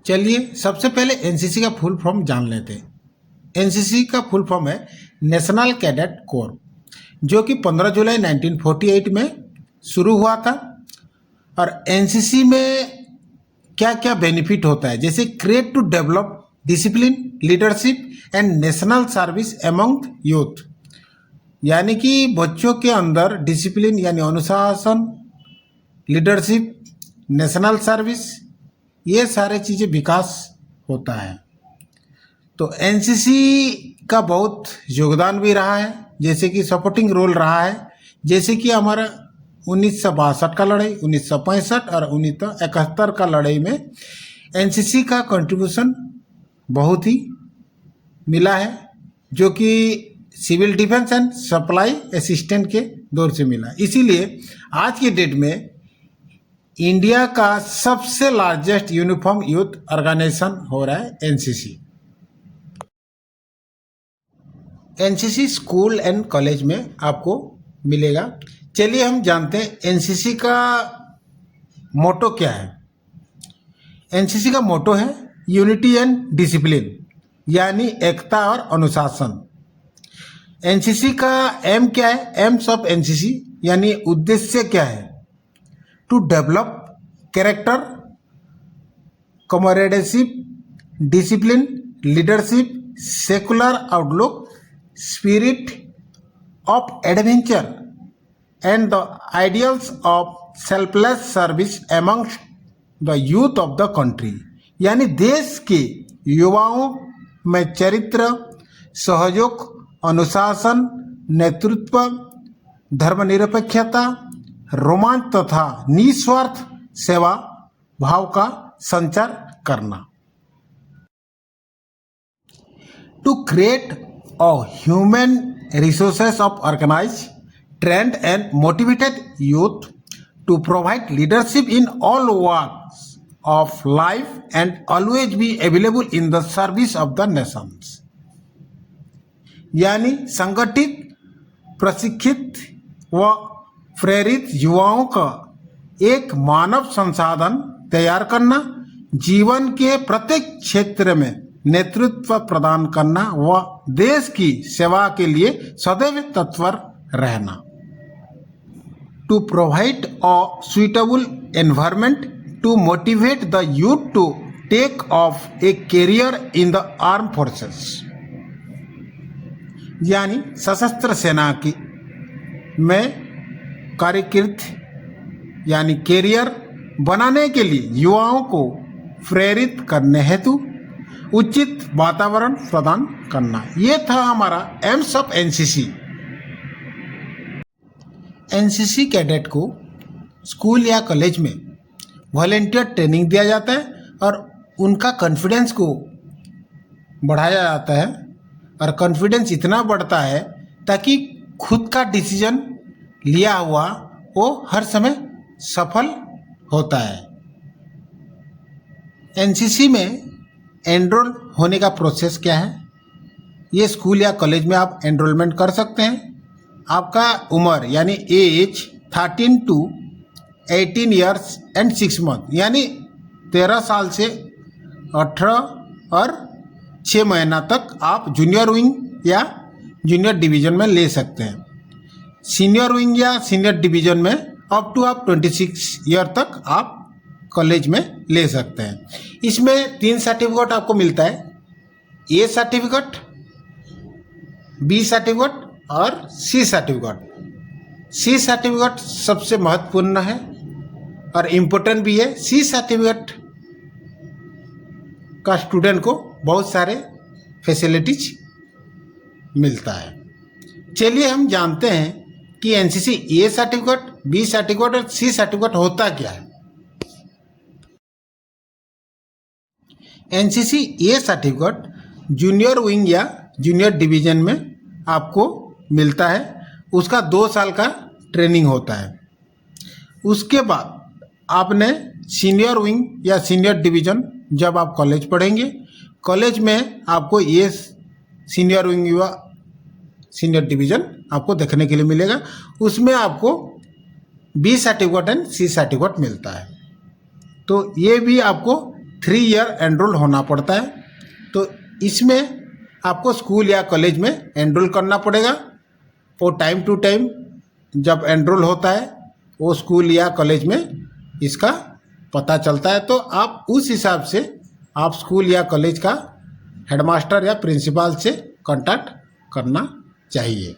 चलिए सबसे पहले एनसीसी का फुल फॉर्म जान लेते हैं। एनसीसी का फुल फॉर्म है नेशनल कैडेट कोर, जो कि 15 जुलाई 1948 में शुरू हुआ था। और एनसीसी में क्या क्या बेनिफिट होता है, जैसे create to develop discipline, leadership and national service among youth, यानी कि बच्चों के अंदर डिसिप्लिन यानी अनुशासन, लीडरशिप, नेशनल सर्विस, ये सारे चीज़ें विकास होता है। तो एनसीसी का बहुत योगदान भी रहा है, जैसे कि सपोर्टिंग रोल रहा है, जैसे कि हमारा 1962 का लड़ाई, 1965 और 1971 का लड़ाई में एनसीसी का कंट्रीब्यूशन बहुत ही मिला है, जो कि civil defence and supply assistant के दौर से मिला। इसीलिए आज की डेट में इंडिया का सबसे लार्जेस्ट यूनिफॉर्म यूथ ऑर्गेनाइजेशन हो रहा है NCC. NCC school and college में आपको मिलेगा। चलिए हम जानते हैं एनसीसी का मोटो क्या है। एनसीसी का मोटो है यूनिटी एंड डिसिप्लिन, यानी एकता और अनुशासन। एनसीसी का एम क्या है? एम्स ऑफ एनसीसी यानी उद्देश्य क्या है? To develop character, comradeship, discipline, leadership, secular outlook, spirit of adventure and the ideals of selfless service amongst the youth of the country, यानी देश के युवाओं में चरित्र, सहयोग, अनुशासन, नेतृत्व, धर्मनिरपेक्षता, रोमांच तथा निस्वार्थ सेवा भाव का संचार करना। To create a human resources of organized, trained and motivated youth to provide leadership in all walks of life and always be available in the service of the nations, यानी संगठित, प्रशिक्षित व प्रेरित युवाओं का एक मानव संसाधन तैयार करना, जीवन के प्रत्येक क्षेत्र में नेतृत्व प्रदान करना व देश की सेवा के लिए सदैव तत्पर रहना। To provide a suitable environment to motivate the youth to take off a career in the arm forces, यानी सशस्त्र सेना की में कार्यकृत यानी कैरियर बनाने के लिए युवाओं को प्रेरित करने हेतु उचित वातावरण प्रदान करना। ये था हमारा AIIMS of NCC. NCC cadet को स्कूल या कॉलेज में वॉलेंटियर ट्रेनिंग दिया जाता है और उनका कॉन्फिडेंस को बढ़ाया जाता है, और कॉन्फिडेंस इतना बढ़ता है ताकि खुद का डिसीजन लिया हुआ वो हर समय सफल होता है। एनसीसी में एनरोल होने का प्रोसेस क्या है? ये स्कूल या कॉलेज में आप एनरोलमेंट कर सकते हैं। आपका उम्र यानी age 13 to 18 years and 6 month, यानी 13 साल से 18 और 6 महीना तक आप जूनियर विंग या जूनियर डिवीज़न में ले सकते हैं। सीनियर विंग या सीनियर डिवीज़न में अप टू आप 26 ईयर तक आप कॉलेज में ले सकते हैं। इसमें 3 सर्टिफिकेट आपको मिलता है, ए सर्टिफिकेट, बी सर्टिफिकेट और सी सर्टिफिकेट। सी सर्टिफिकेट सबसे महत्वपूर्ण है और इम्पोर्टेंट भी है। सी सर्टिफिकेट का स्टूडेंट को बहुत सारे फैसिलिटीज मिलता है। चलिए हम जानते हैं कि NCC A certificate, B certificate और सी सर्टिफिकेट होता क्या है। NCC A certificate junior wing या जूनियर डिवीज़न में आपको मिलता है। उसका 2 साल का ट्रेनिंग होता है। उसके बाद आपने सीनियर विंग या सीनियर डिवीज़न, जब आप कॉलेज पढ़ेंगे, कॉलेज में आपको ये सीनियर विंग या सीनियर डिवीज़न आपको देखने के लिए मिलेगा। उसमें आपको B certificate and C certificate मिलता है। तो ये भी आपको 3 ईयर एनरोल होना पड़ता है। तो इसमें आपको स्कूल या कॉलेज में एनरोल करना पड़ेगा और टाइम टू टाइम जब एनरोल होता है वो स्कूल या कॉलेज में इसका पता चलता है। तो आप उस हिसाब से आप स्कूल या कॉलेज का हेडमास्टर या प्रिंसिपल से कांटेक्ट करना चाहिए।